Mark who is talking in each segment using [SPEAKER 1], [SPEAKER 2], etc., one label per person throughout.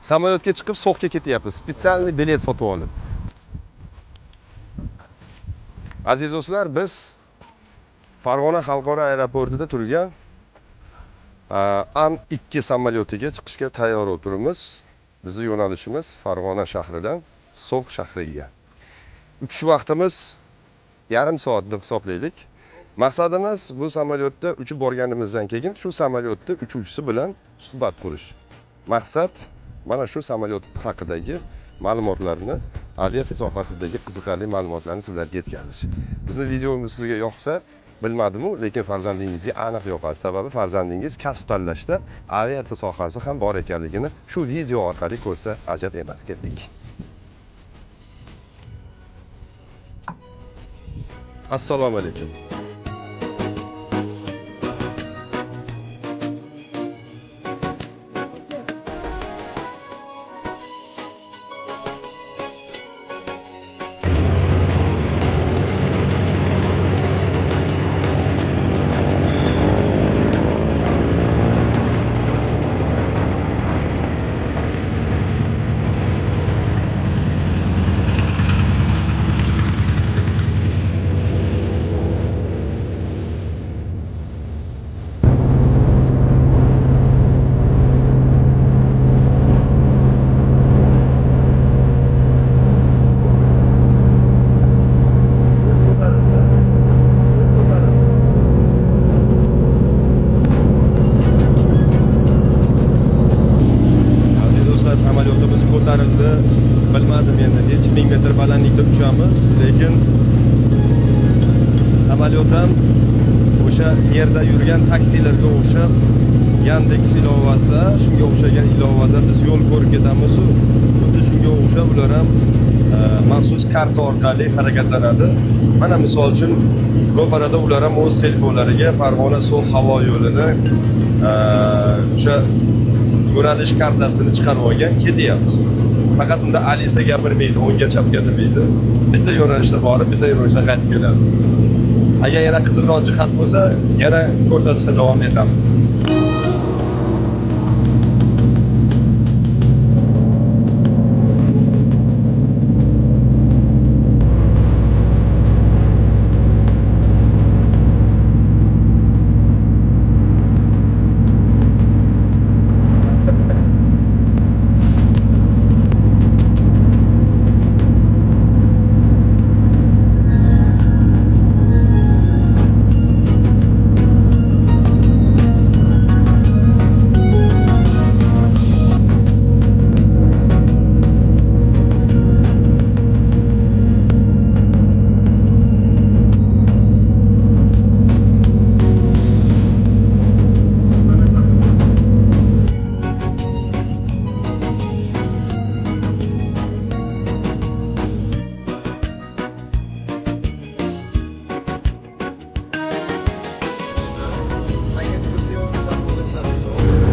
[SPEAKER 1] Samolyotga chiqib so'qqa ketyapmiz. Spetsialniy bilet sotib olib. Aziz do'stlar, biz Farg'ona xalqaro aeroportida turgan An-2 samolyotiga chiqishga tayyor o'tiribmiz. Bizning yo'nalishimiz Farg'ona shahridan So'q shahriga. Uchish vaqtimiz yarim soat deb hisoblaylik. Maqsadimiz bu samolyotda uchib borganimizdan keyin shu samolyotda uchuvchisi bilan suhbat qurish. Maqsad mana shu samolyot haqidagi ma'lumotlarni, aviatsiya sohasidagi qiziqarli ma'lumotlarni sizlarga yetkazish. Bizning videomiz sizga yoqsa, bilmadim-u, lekin farzandingizga aniq yoqadi. Sababi farzandingiz kasb tanlashda aviatsiya sohasi ham bor ekanligini shu video orqali ko'rsa ajab emas. Ketdik. Assalomu alaykum. Samolyotimiz ko'tarildi. Bilmadim endi necha ming metr balandlikda uchamiz, lekin samolyot ham o'sha yerda yurgan taksilarga o'xshab Yandex ilovasi, shunga o'xshagan ilovada biz yo'l ko'rib ketamiz. Xuddi shunga o'xshab ular ham maxsus karta orqali harakatlanadi. Mana misol uchun ro'parada ular ham o'z selfolariga Farg'ona So'x havo yo'lini o'sha yo'nalish kartasini chiqarib olgan, ketyapmiz. Faqat unda Alisa gapirmaydi, o'ngga chapga demaydi. Bitta yo'nalishda borib, bitta yo'nalishda qaytib keladi. Agar yana qiziqroq jihat bo'lsa, yana ko'rsatishda davom etamiz.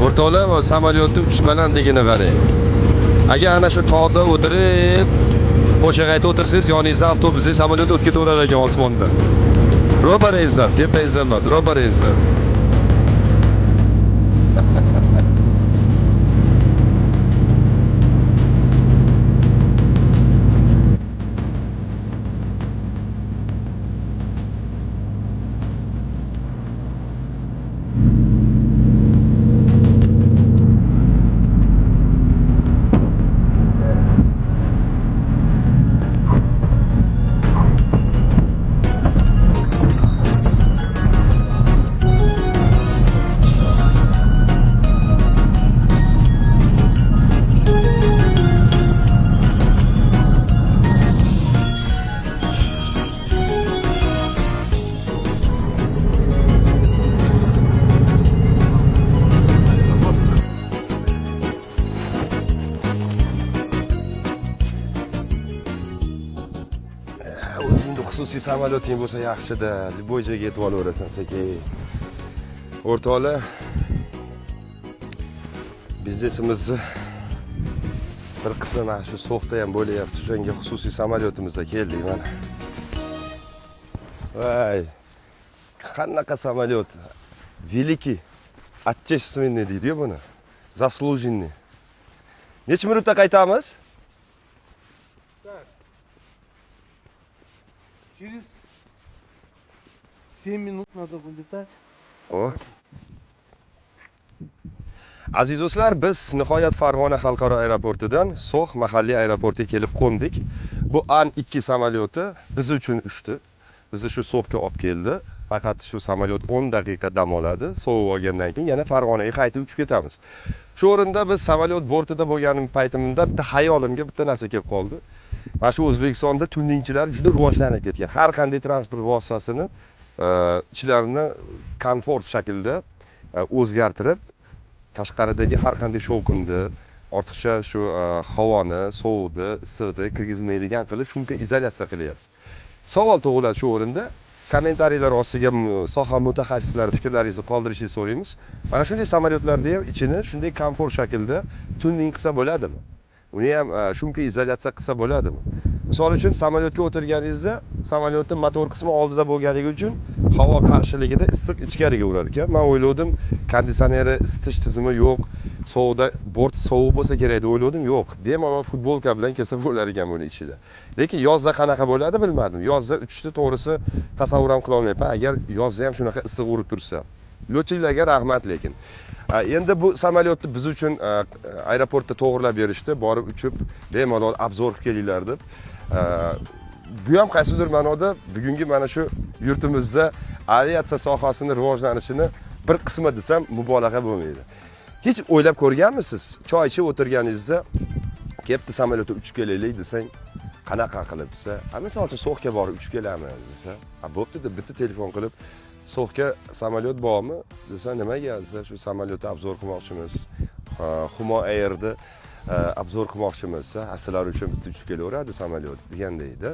[SPEAKER 1] O'rtoqlar, samolyotni uchish balandligini qarang. Agar ana shu tog'da o'tirib, qo'shag'ayda o'tirsangiz, yoningizda avtobusdek samolyot o'tib ketaverar ekan osmonda. Ro'parangizdan, tepangizdan emas, ro'parangizdan. Xususiy samolyoting bo'lsa yaxshi-da, liboy joyga yetib olaverasan sekin. O'rtoqlar, biznesimizni bir qismi mana shu So'xda ham bo'layapti. Shunga xususiy samolyotimizda keldik mana. Voy. Qanaqa samolyot? Veliki, отечественный deydi-yu buni. Заслуженный. Necha minutda qaytamiz?
[SPEAKER 2] Через 7 минут надо вылетать.
[SPEAKER 1] O. Aziz do'stlar, biz nihoyat Farg'ona xalqaro aeroportidan So'x mahalliy aeroportiga kelib qo'ndik. Bu An-2 samolyoti biz uchun uchdi. Bizni shu So'xga olib keldi. Faqat shu samolyot 10 daqiqa dam oladi. Sovib olgandan keyin yana Farg'onaga qaytib uchib ketamiz. Shu o'rinda biz samolyot bortida bo'lganim paytimda bitta hayolimga bitta narsa kelib qoldi. Mana shu O'zbekistonda tunningchilar juda rivojlanib ketgan. Har qanday transport vositasini ichlarini komfort shaklda o'zgartirib, tashqaridagi har qanday shovqinni, ortiqcha shu havoni, sovuqni, issiqni kirgizmaydigan qilib shunga izolyatsiya qilyapti. Savol tug'iladi shu o'rinda. Kommentariylar ostiga soha mutaxassislari fikrlaringizni qoldirishingizni so'raymiz. Mana shunday samolyotlarda ham ichini shunday komfort shaklda tuning qilsa bo'ladimi? Uni ham shunga izolyatsiya qilsa bo'ladimi? Misol uchun samolyotga o'tirganingizda samolyotning motor qismi oldida bo'lganligi uchun havo qarshiligida issiq ichkariga urar ekan. Men o'yladim, konditsioneri, isitish tizimi yo'q, sovuqda bort sovuq bo'lsa kerak deb o'yladim, yo'q. Bemalol futbolka bilan kelsa bo'lar ekan buni ichida. Lekin yozda qanaqa bo'ladi bilmadim. Yozda uchishni to'g'risi tasavvur ham qila olmayman. Agar yozda ham shunaqa issiq urib tursa. Yo'lchilarga rahmat lekin. Endi bu samolyotni biz uchun aeroportda to'g'rilab berishdi, borib uchib bemalol obzor qilib kelinglar deb. Bu ham qaysidir ma'noda bugungi mana shu yurtimizda aviatsiya sohasini rivojlanishini bir qismi desam mubolag'a bo'lmaydi. Hech o'ylab ko'rganmisiz? Choy ichib o'tirganingizda kelibdi samolyotda uchib kelaylik desang, qanaqa qilib desa, misol uchun So'xga borib uchib kelamiz desa, bo'pti deb bitta telefon qilib So'xga samolyot bormi desa, nimaga desa, shu samolyotni obzor qilmoqchimiz. Humo Air'ni obzor qilmoqchimiz. Sizlar uchun bitta uchib kelaveradi samolyot degandaydi.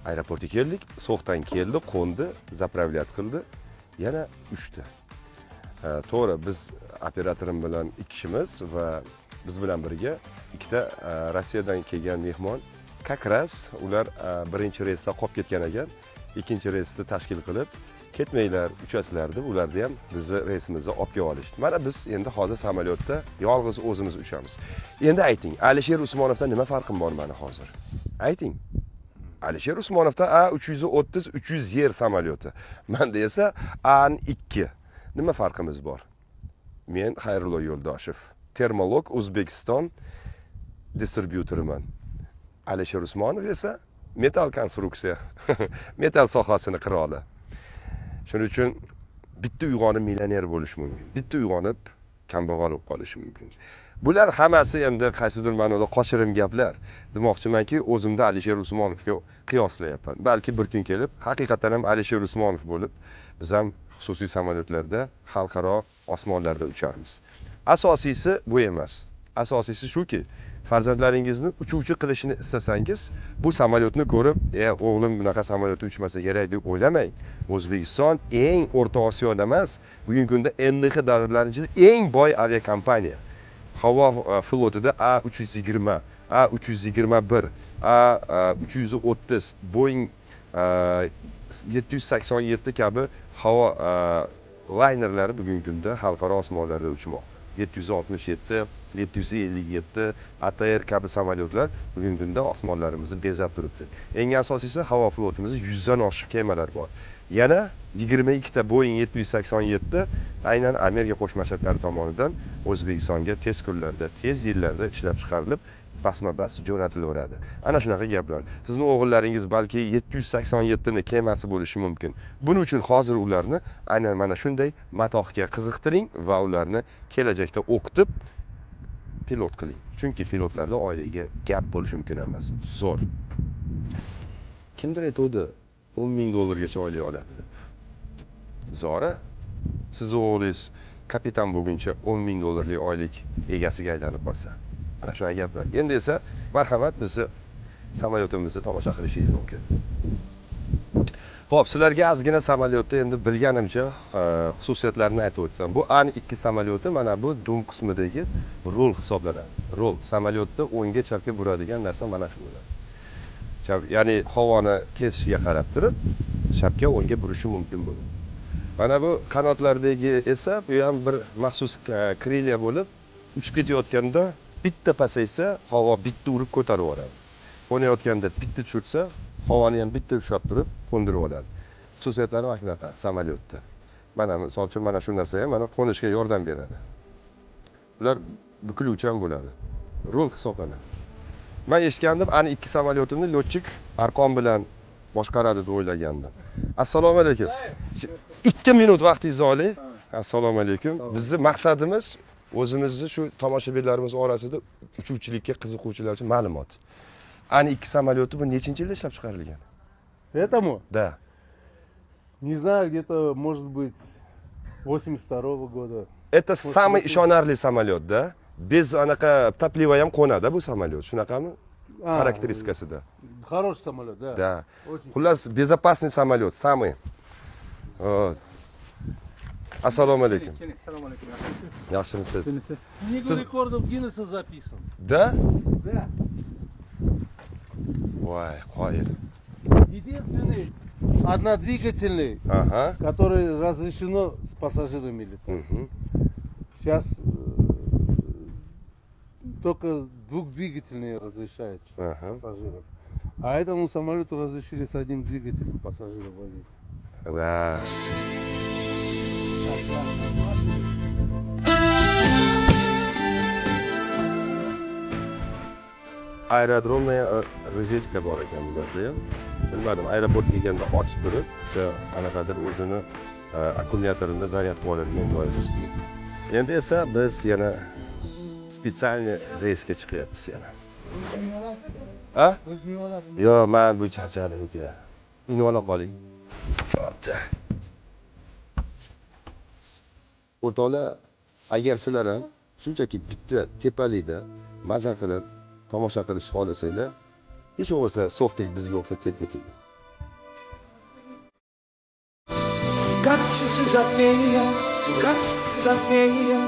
[SPEAKER 1] Aeroportga keldik, So'xdan keldi, qo'ndi, zapravlyat qildi, yana uchdi. To'g'ri, biz operatorim bilan ikki kishimiz va biz bilan birga ikkita Rossiyadan kelgan mehmon, kakras ular birinchi reysda qolib ketgan ekan, ikkinchi reysni tashkil qilib ketmanglar, uchasizlar deb ularni ham bizni reysimizga olib kelib olishdi. Mana biz endi hozir samolyotda yolg'iz o'zimiz uchamiz. Endi ayting, Alisher Usmonovdan nima farqim bor meni hozir? Ayting. Alisher Usmonovda A330 300 yer samolyoti. Menda esa An-2. Nima farqimiz bor? Men Xayrullo Yo'ldoshev, Termolog O'zbekiston distribyutoriman. Alisher Usmonov esa metal konstruksiya, metal sohasini qiroli. Shuning uchun bitta uyg'onib millioner bo'lish mumkin. Bitta uyg'onib kambag'al bo'lib qolish mumkin. Bular hammasi endi qaysidir ma'noda qochirim gaplar. Demoqchimanki, o'zimda Alisher Usmonovga qiyoslayapman. Balki bir kun kelib, haqiqatan ham Alisher Usmonov bo'lib, biz ham xususiy samolyotlarda xalqaro osmonlarda uchamiz. Asosiysi bu emas. Asosiysi shuki, farzandlaringizni uchuvchi qilishini istasangiz, bu samolyotni ko'rib, o'g'lim bunaqa samolyotda uchmasa kerak deb o'ylamang. O'zbekiston eng O'rta Osiyoda emas, bugungi kunda NDX davrlarida eng boy aviakompaniya. Havo flotida A320, A321, A330, Boeing 787 kabi havo laynerlari bugungi kunda xalqaro osmonlarda uchmoqda. 767, 757, ATR kabi samolyotlar bugungi kunda osmonlarimizni bezab turibdi. Eng asosiysi havo flotimizda 100 dan oshiq kemalar bor. Yana 22 ta Boeing 787 aynan Amerika Qo'shma Shtatlari tomonidan O'zbekistonga tez kunlarda, tez yillarda ishlab chiqarilib, basma-bas jo'natilaveradi. Ana shunaqa gaplar. Sizning o'g'illaringiz balki 787 ning kemasi bo'lishi mumkin. Buning uchun hozir ularni aynan mana shunday matohga qiziqtiring va ularni kelajakda o'qitib pilot qiling. Chunki pilotlarda oilaga gap bo'lishi mumkin emas. Zo'r. Kimdir aytdi, $10,000 oylik oladi. Zora, siz o'g'lingiz kapitan bo'lguncha $10,000 oylik egasiga aylanib qolsa. Mana shu gaplar. Endi esa marhamat bizni samolyotimizni tomosha qilishingiz mumkin. Xo'p, sizlarga ozgina samolyotda endi bilganimcha xususiyatlarini aytib o'tsam. Bu An-2 samolyoti mana bu dum qismidagi rol hisoblanadi. Rol samolyotda o'ngga chapga buradigan narsa mana shu bo'ladi. Ya'ni havoni kesishiga qarab turib, chapga o'ngga burishi mumkin bo'ladi. Mana bu qanotlardagi esa bu ham bir maxsus kriliya bo'lib, uchib ketayotganda bitta pasaysa havo bitta urib ko'tarib yuboradi. Qo'nayotganda bitta tushirsa havoni ham bitta ushlab turib qo'ndirib oladi. Xususiyatlari mana shunaqa samolyotda. Mana misol uchun mana shu narsa ham mana qo'nishga yordam beradi. Ular bukiluvchan bo'ladi. Rol hisoblanadi. Men eshitgandim, ani ikki samolyotimni lotchik arqon bilan boshqaradi deb o'ylagandim. Assalomu alaykum. 2 minut vaqtingizni oling. Assalomu alaykum. Bizning maqsadimiz o'zimizni shu tomoshabinlarimiz orasida uchuvchilikka qiziquvchilar uchun ma'lumot. Ani ikki samolyoti bu nechinchi yilda ishlab chiqarilgan?
[SPEAKER 2] Этому?
[SPEAKER 1] Da.
[SPEAKER 2] Не знаю, где-то, может быть, 82-го года.
[SPEAKER 1] Это самый ishonarli samolyot da. Bez anaqa topliva ham qo'nadi bu samolyot. Shunaqami? Xarakteristikasida.
[SPEAKER 2] Хороший самолет, да.
[SPEAKER 1] Da.
[SPEAKER 2] Очень.
[SPEAKER 1] Xullas, безопасный samolyot, самый. Вот. Assalomu alaykum.
[SPEAKER 2] Assalomu alaykum.
[SPEAKER 1] Yaxshimisiz?
[SPEAKER 2] Книгу рекордов Гиннесса записан.
[SPEAKER 1] Da?
[SPEAKER 2] Да.
[SPEAKER 1] Voy, qoyil.
[SPEAKER 2] Единственный однодвигательный,
[SPEAKER 1] Aha.
[SPEAKER 2] который разрешено с пассажирами летать. Сейчас только двухдвигательные разрешают
[SPEAKER 1] Aha.
[SPEAKER 2] пассажиров. А этому самолету разрешили с одним двигателем пассажиров возить.
[SPEAKER 1] Va. Aerodromda rozetka bor ekan bularda ham. Bilmadim, aeroportga kelganda ochib turib, o'sha anaqadir o'zini akkumulyatorida zaryad qilib oladigan joyi bor. Endi esa biz yana специальный reysga chiqyapmiz yana. Ha? Yo'q, men bu charchadim uka. Minib ola qoling. Bo'pti. O'rtoqlar, agar sizlar ham shunchaki bitta tepalikda maza qilib tomosha qilishni xohlasanglar, hech bo'lmasa Softdek bizga o'xshab ketmaydi.
[SPEAKER 3] Gacie zatmienia, gacie zatmienia.